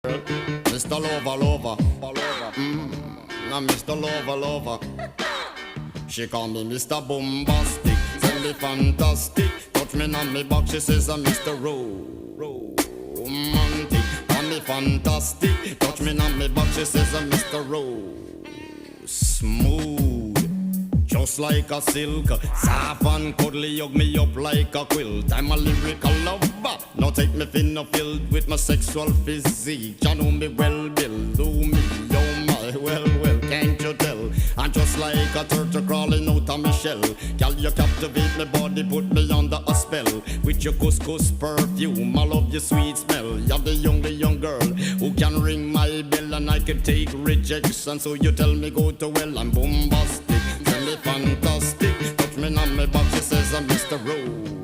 Mr. Lover, now Mr. Lover. She call me Mr. Bombastic, tell me fantastic. Touch me on me back, she says I'm Mr. Romantic. Call me fantastic, touch me on me back, she says I'm Mr. Smooth, just like a silk, soft and cuddly, hug me up like a quilt. I'm a lyrical lover, now take me thin or filled with my sexual physique. You know me well, Bill, do me, oh my, well, can't you tell? I'm just like a turtle crawling out of my shell. Girl, you captivate my body, put me under a spell. With your couscous perfume, I love your sweet smell. You're the young girl who can ring my bell, and I can take rejection. So you tell me go to well, I'm bombastic, tell me fantastic. Touch me on my back, she says I'm Mr. Rose.